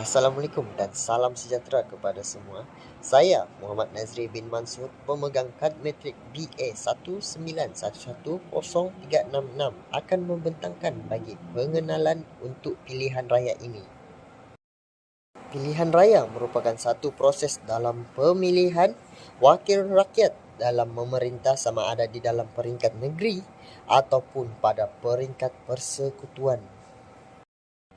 Assalamualaikum dan salam sejahtera kepada semua. Saya Muhammad Nazri bin Mansur, pemegang kad matrik BA 191103666 akan membentangkan bagi pengenalan untuk pilihan raya ini. Pilihan raya merupakan satu proses dalam pemilihan wakil rakyat dalam memerintah, sama ada di dalam peringkat negeri ataupun pada peringkat persekutuan.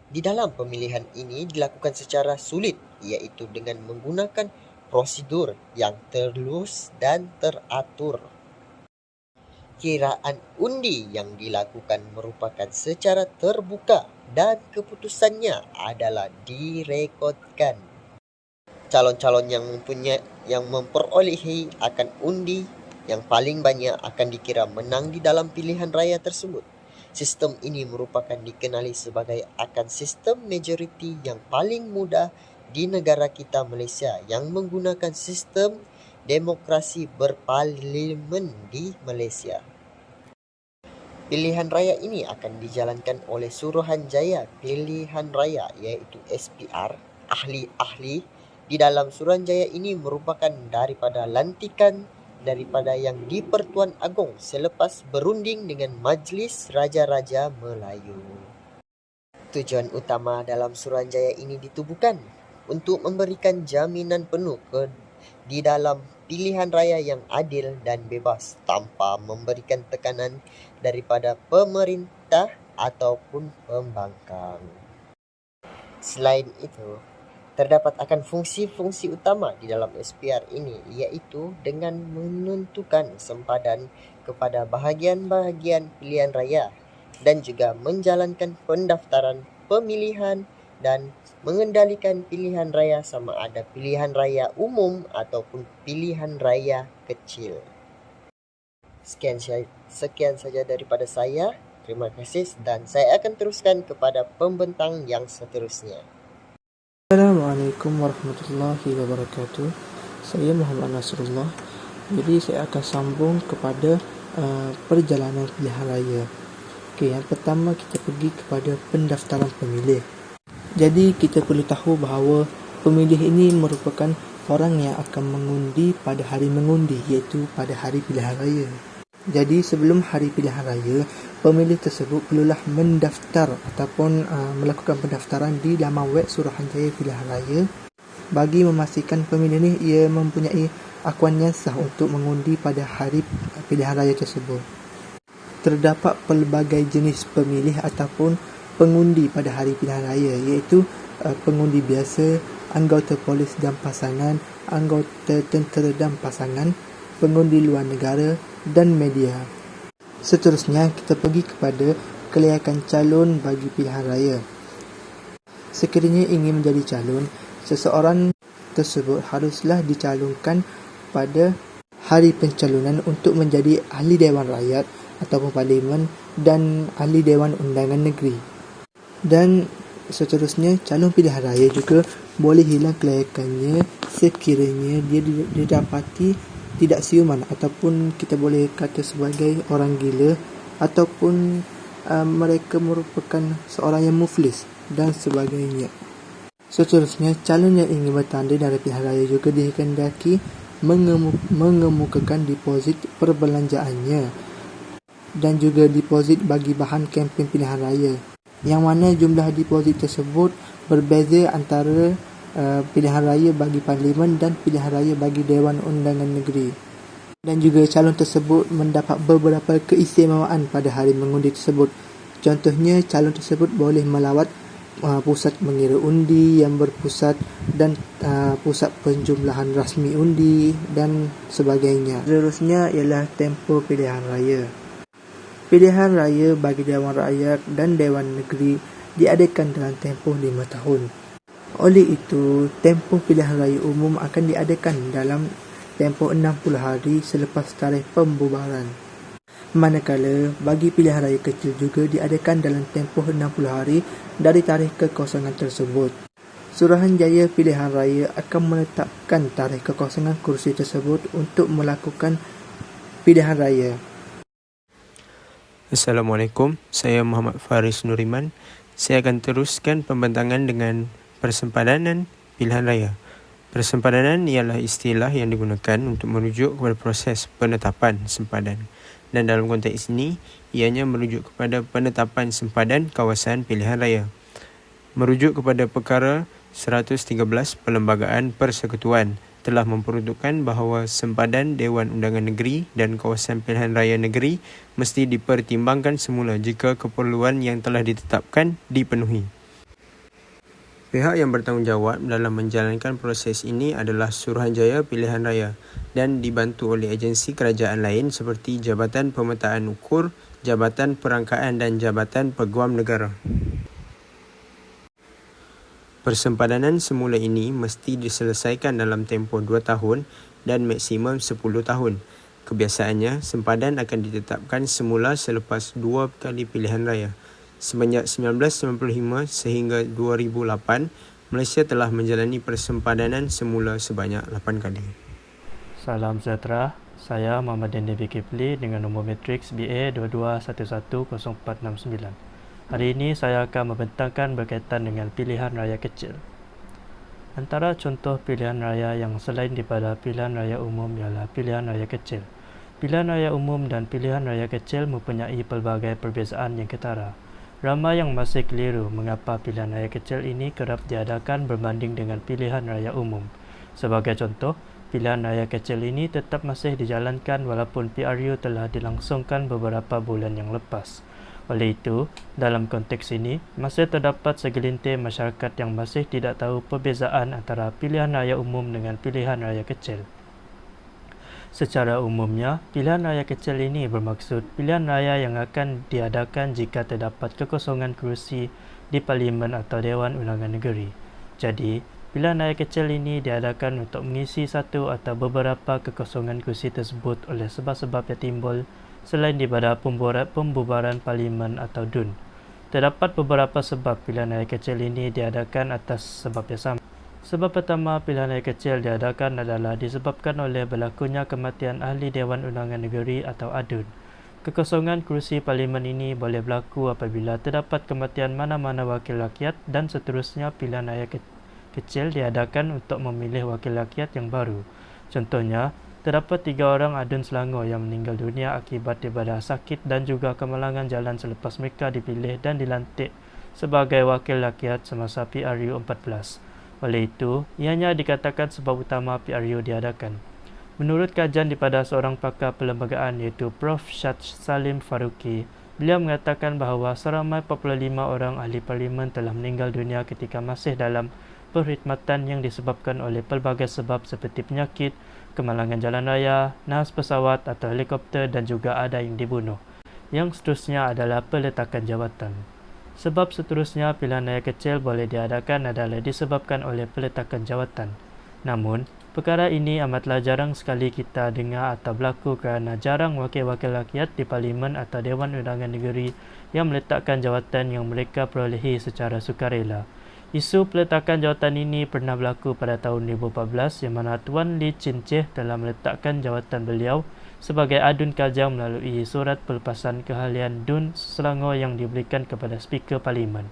Di dalam pemilihan ini dilakukan secara sulit, iaitu dengan menggunakan prosedur yang terlus dan teratur. Kiraan undi yang dilakukan merupakan secara terbuka dan keputusannya adalah direkodkan. Calon-calon yang memperolehi akan undi yang paling banyak akan dikira menang di dalam pilihan raya tersebut. Sistem ini merupakan dikenali sebagai akan sistem majoriti yang paling mudah di negara kita Malaysia yang menggunakan sistem demokrasi berparlimen di Malaysia. Pilihan raya ini akan dijalankan oleh Suruhanjaya Pilihan Raya iaitu SPR, ahli-ahli di dalam Suruhanjaya ini merupakan daripada lantikan daripada yang di-Pertuan Agong selepas berunding dengan Majlis Raja-Raja Melayu. Tujuan utama dalam Suruhanjaya ini ditubuhkan untuk memberikan jaminan penuh di dalam pilihan raya yang adil dan bebas tanpa memberikan tekanan daripada pemerintah ataupun pembangkang. Selain itu, terdapat akan fungsi-fungsi utama di dalam SPR ini, iaitu dengan menentukan sempadan kepada bahagian-bahagian pilihan raya dan juga menjalankan pendaftaran pemilihan dan mengendalikan pilihan raya, sama ada pilihan raya umum ataupun pilihan raya kecil. Sekian saja daripada saya. Terima kasih dan saya akan teruskan kepada pembentang yang seterusnya. Assalamualaikum warahmatullahi wabarakatuh. Saya Muhammad Nasrullah. Jadi saya akan sambung kepada perjalanan pilihan raya. Okey, yang pertama kita pergi kepada pendaftaran pemilih. Jadi kita perlu tahu bahawa pemilih ini merupakan orang yang akan mengundi pada hari mengundi, iaitu pada hari pilihan raya. Jadi sebelum hari pilihan raya, pemilih tersebut perlulah mendaftar ataupun melakukan pendaftaran di laman web Suruhanjaya Pilihan Raya bagi memastikan pemilih ini ia mempunyai akuan yang sah untuk mengundi pada hari pilihan raya tersebut. Terdapat pelbagai jenis pemilih ataupun pengundi pada hari pilihan raya, iaitu pengundi biasa, anggota polis dan pasangan, anggota tentera dan pasangan, pengundi luar negara dan media. Seterusnya kita pergi kepada kelayakan calon bagi pilihan raya. Sekiranya ingin menjadi calon, seseorang tersebut haruslah dicalonkan pada hari pencalonan untuk menjadi ahli Dewan Rakyat ataupun Parlimen dan ahli Dewan Undangan Negeri. Dan seterusnya calon pilihan raya juga boleh hilang kelayakannya sekiranya dia didapati tidak siuman ataupun kita boleh kata sebagai orang gila ataupun mereka merupakan seorang yang muflis dan sebagainya. Seterusnya, calon yang ingin bertanda dari pilihan raya juga dikehendaki mengemukakan deposit perbelanjaannya dan juga deposit bagi bahan kempen pilihan raya, yang mana jumlah deposit tersebut berbeza antara pilihan raya bagi Parlimen dan pilihan raya bagi Dewan Undangan Negeri. Dan juga calon tersebut mendapat beberapa keistimewaan pada hari mengundi tersebut. Contohnya, calon tersebut boleh melawat pusat mengira undi yang berpusat dan pusat penjumlahan rasmi undi dan sebagainya. Seterusnya ialah tempoh pilihan raya. Pilihan raya bagi Dewan Rakyat dan Dewan Negeri diadakan dalam tempoh 5 tahun. Oleh itu, tempoh pilihan raya umum akan diadakan dalam tempoh 60 hari selepas tarikh pembubaran. Manakala bagi pilihan raya kecil juga diadakan dalam tempoh 60 hari dari tarikh kekosongan tersebut. Suruhanjaya Pilihan Raya akan menetapkan tarikh kekosongan kursi tersebut untuk melakukan pilihan raya. Assalamualaikum, saya Muhammad Faris Nuriman. Saya akan teruskan pembentangan dengan Persempadanan pilihan raya. Persempadanan ialah istilah yang digunakan untuk merujuk kepada proses penetapan sempadan. Dan dalam konteks ini, ianya merujuk kepada penetapan sempadan kawasan pilihan raya. Merujuk kepada perkara 113 Perlembagaan Persekutuan telah memperuntukkan bahawa sempadan Dewan Undangan Negeri dan kawasan pilihan raya negeri mesti dipertimbangkan semula jika keperluan yang telah ditetapkan dipenuhi. Pihak yang bertanggungjawab dalam menjalankan proses ini adalah Suruhanjaya Pilihan Raya dan dibantu oleh agensi kerajaan lain seperti Jabatan Pemetaan Ukur, Jabatan Perangkaan dan Jabatan Peguam Negara. Persempadanan semula ini mesti diselesaikan dalam tempoh 2 tahun dan maksimum 10 tahun. Kebiasaannya, sempadan akan ditetapkan semula selepas 2 kali pilihan raya. Semenjak 1995 sehingga 2008, Malaysia telah menjalani persempadanan semula sebanyak 8 kali. Salam sejahtera, saya Muhammad Dendi Kipli dengan nombor matriks BA 22110469. Hari ini saya akan membentangkan berkaitan dengan pilihan raya kecil. Antara contoh pilihan raya yang selain daripada pilihan raya umum ialah pilihan raya kecil. Pilihan raya umum dan pilihan raya kecil mempunyai pelbagai perbezaan yang ketara. Ramai yang masih keliru mengapa pilihan raya kecil ini kerap diadakan berbanding dengan pilihan raya umum. Sebagai contoh, pilihan raya kecil ini tetap masih dijalankan walaupun PRU telah dilangsungkan beberapa bulan yang lepas. Oleh itu, dalam konteks ini, masih terdapat segelintir masyarakat yang masih tidak tahu perbezaan antara pilihan raya umum dengan pilihan raya kecil. Secara umumnya, pilihan raya kecil ini bermaksud pilihan raya yang akan diadakan jika terdapat kekosongan kerusi di Parlimen atau Dewan Undangan Negeri. Jadi, pilihan raya kecil ini diadakan untuk mengisi satu atau beberapa kekosongan kerusi tersebut oleh sebab-sebab yang timbul selain daripada pembubaran Parlimen atau DUN. Terdapat beberapa sebab pilihan raya kecil ini diadakan atas sebab yang sama. Sebab pertama pilihan raya kecil diadakan adalah disebabkan oleh berlakunya kematian Ahli Dewan Undangan Negeri atau ADUN. Kekosongan kerusi Parlimen ini boleh berlaku apabila terdapat kematian mana-mana wakil rakyat dan seterusnya pilihan raya kecil diadakan untuk memilih wakil rakyat yang baru. Contohnya, terdapat 3 orang ADUN Selangor yang meninggal dunia akibat daripada sakit dan juga kemalangan jalan selepas mereka dipilih dan dilantik sebagai wakil rakyat semasa PRU 14. Oleh itu, ianya dikatakan sebab utama PRU diadakan. Menurut kajian daripada seorang pakar perlembagaan iaitu Prof. Syad Salim Faruqi, beliau mengatakan bahawa seramai 45 orang ahli parlimen telah meninggal dunia ketika masih dalam perkhidmatan yang disebabkan oleh pelbagai sebab seperti penyakit, kemalangan jalan raya, nahas pesawat atau helikopter dan juga ada yang dibunuh. Yang seterusnya adalah peletakan jawatan. Sebab seterusnya pilihan raya kecil boleh diadakan adalah disebabkan oleh peletakan jawatan. Namun, perkara ini amatlah jarang sekali kita dengar atau berlaku kerana jarang wakil-wakil rakyat di Parlimen atau Dewan Undangan Negeri yang meletakkan jawatan yang mereka perolehi secara sukarela. Isu peletakan jawatan ini pernah berlaku pada tahun 2014 yang mana Tuan Lee Chin Cheh telah meletakkan jawatan beliau sebagai ADUN Kajang melalui surat pelepasan keahlian DUN Selangor yang diberikan kepada Speaker Parlimen.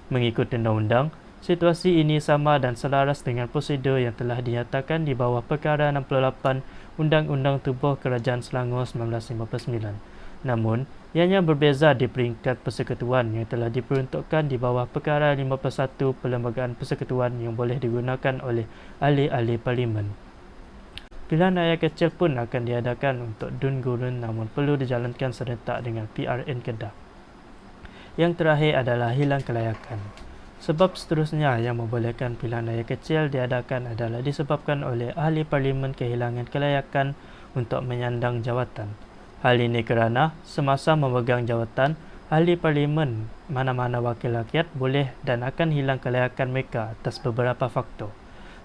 Mengikut undang-undang, situasi ini sama dan selaras dengan prosedur yang telah dinyatakan di bawah Perkara 68 Undang-Undang Tubuh Kerajaan Selangor 1959. Namun, ianya berbeza di peringkat persekutuan yang telah diperuntukkan di bawah Perkara 51 Perlembagaan Persekutuan yang boleh digunakan oleh ahli-ahli Parlimen. Pilihan raya kecil pun akan diadakan untuk DUN Gurun namun perlu dijalankan serentak dengan PRN Kedah. Yang terakhir adalah hilang kelayakan. Sebab seterusnya yang membolehkan pilihan raya kecil diadakan adalah disebabkan oleh ahli parlimen kehilangan kelayakan untuk menyandang jawatan. Hal ini kerana semasa memegang jawatan, ahli parlimen mana-mana wakil rakyat boleh dan akan hilang kelayakan mereka atas beberapa faktor.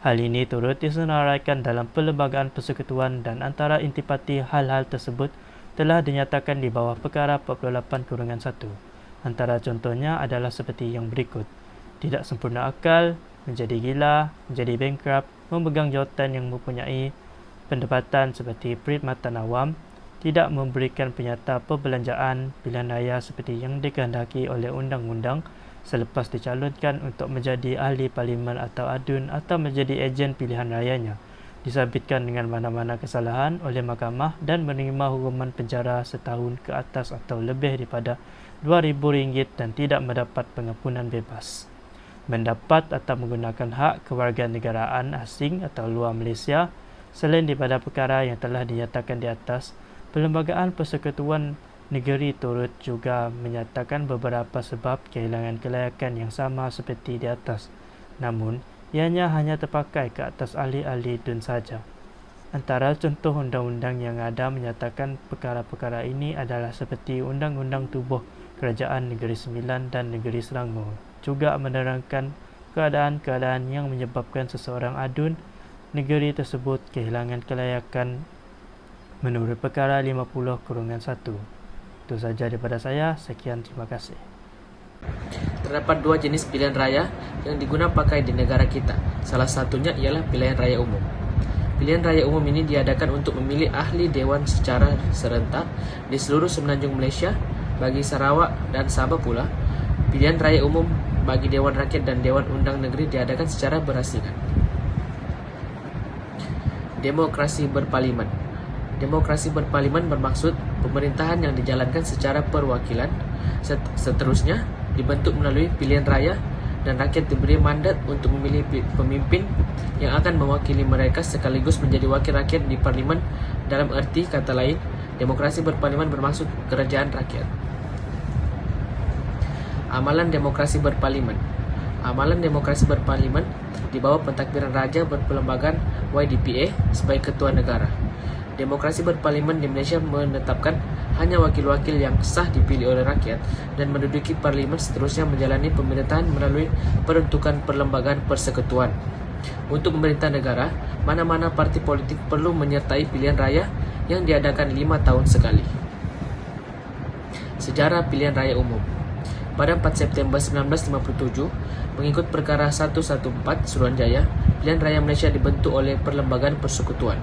Hal ini turut disenaraikan dalam Perlembagaan Persekutuan dan antara intipati hal-hal tersebut telah dinyatakan di bawah Perkara 48-1. Antara contohnya adalah seperti yang berikut. Tidak sempurna akal, menjadi gila, menjadi bankrupt, memegang jawatan yang mempunyai pendapatan seperti perkhidmatan awam, tidak memberikan penyata perbelanjaan pilihan raya seperti yang dikehendaki oleh undang-undang, selepas dicalonkan untuk menjadi ahli parlimen atau adun atau menjadi ejen pilihan rayanya, disabitkan dengan mana-mana kesalahan oleh mahkamah dan menerima hukuman penjara setahun ke atas atau lebih daripada RM2,000 dan tidak mendapat pengampunan bebas. Mendapat atau menggunakan hak kewarganegaraan asing atau luar Malaysia selain daripada perkara yang telah dinyatakan di atas, Perlembagaan Persekutuan Negeri turut juga menyatakan beberapa sebab kehilangan kelayakan yang sama seperti di atas. Namun, ianya hanya terpakai ke atas ahli-ahli DUN saja. Antara contoh undang-undang yang ada menyatakan perkara-perkara ini adalah seperti Undang-Undang Tubuh Kerajaan Negeri Sembilan dan Negeri Selangor. Juga menerangkan keadaan-keadaan yang menyebabkan seseorang adun negeri tersebut kehilangan kelayakan menurut perkara 50/1. Itu saja daripada saya. Sekian, terima kasih. Terdapat dua jenis pilihan raya yang digunakan pakai di negara kita. Salah satunya ialah pilihan raya umum. Pilihan raya umum ini diadakan untuk memilih ahli dewan secara serentak di seluruh semenanjung Malaysia. Bagi Sarawak dan Sabah pula, pilihan raya umum bagi Dewan Rakyat dan Dewan Undang Negeri diadakan secara berasingan. Demokrasi berparlimen. Demokrasi berparlimen bermaksud pemerintahan yang dijalankan secara perwakilan. Seterusnya dibentuk melalui pilihan raya dan rakyat diberi mandat untuk memilih pemimpin yang akan mewakili mereka sekaligus menjadi wakil rakyat di parlimen. Dalam erti kata lain, demokrasi berparlimen bermaksud kerajaan rakyat. Amalan demokrasi berparlimen. Amalan demokrasi berparlimen di bawah pentadbiran Raja Berperlembagaan YDPA sebagai ketua negara. Demokrasi berparlimen di Malaysia menetapkan hanya wakil-wakil yang sah dipilih oleh rakyat dan menduduki parlimen, seterusnya menjalani pemerintahan melalui peruntukan perlembagaan persekutuan. Untuk memerintah negara, mana-mana parti politik perlu menyertai pilihan raya yang diadakan 5 tahun sekali. Sejarah pilihan raya umum. Pada 4 September 1957, mengikut perkara 114 Suruhanjaya, pilihan raya Malaysia dibentuk oleh Perlembagaan Persekutuan.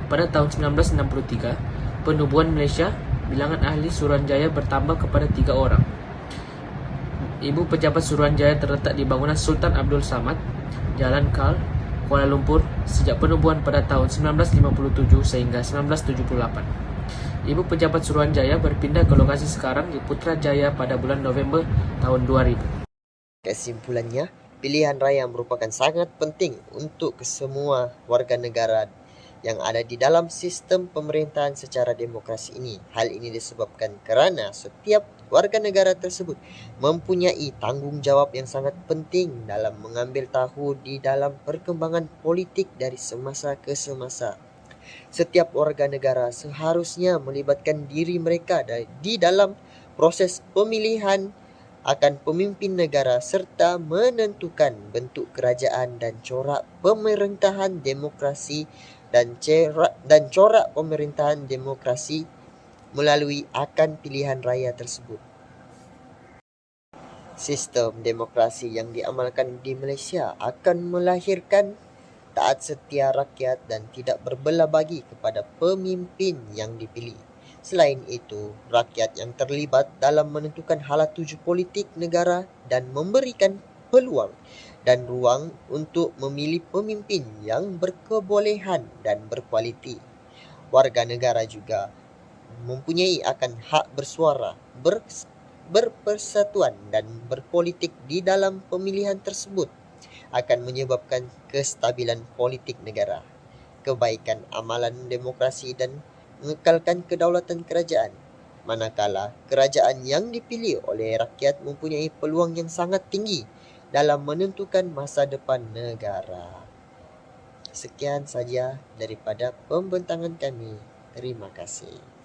Pada tahun 1963, penubuhan Malaysia, bilangan ahli Suruhanjaya bertambah kepada 3 orang. Ibu pejabat Suruhanjaya terletak di bangunan Sultan Abdul Samad, Jalan Kal, Kuala Lumpur sejak penubuhan pada tahun 1957 sehingga 1978. Ibu pejabat Suruhanjaya berpindah ke lokasi sekarang di Putrajaya pada bulan November tahun 2000. Kesimpulannya, pilihan raya merupakan sangat penting untuk kesemua warga negara yang ada di dalam sistem pemerintahan secara demokrasi ini. Hal ini disebabkan kerana setiap warga negara tersebut mempunyai tanggungjawab yang sangat penting dalam mengambil tahu di dalam perkembangan politik dari semasa ke semasa. Setiap warga negara seharusnya melibatkan diri mereka di dalam proses pemilihan akan pemimpin negara serta menentukan bentuk kerajaan dan corak pemerintahan demokrasi dan corak pemerintahan demokrasi melalui akan pilihan raya tersebut. Sistem demokrasi yang diamalkan di Malaysia akan melahirkan taat setia rakyat dan tidak berbelah bagi kepada pemimpin yang dipilih. Selain itu, rakyat yang terlibat dalam menentukan hala tuju politik negara dan memberikan peluang dan ruang untuk memilih pemimpin yang berkebolehan dan berkualiti. Warga negara juga mempunyai akan hak bersuara, berpersatuan dan berpolitik di dalam pemilihan tersebut akan menyebabkan kestabilan politik negara, kebaikan amalan demokrasi dan mengekalkan kedaulatan kerajaan. Manakala kerajaan yang dipilih oleh rakyat mempunyai peluang yang sangat tinggi dalam menentukan masa depan negara. Sekian saja daripada pembentangan kami. Terima kasih.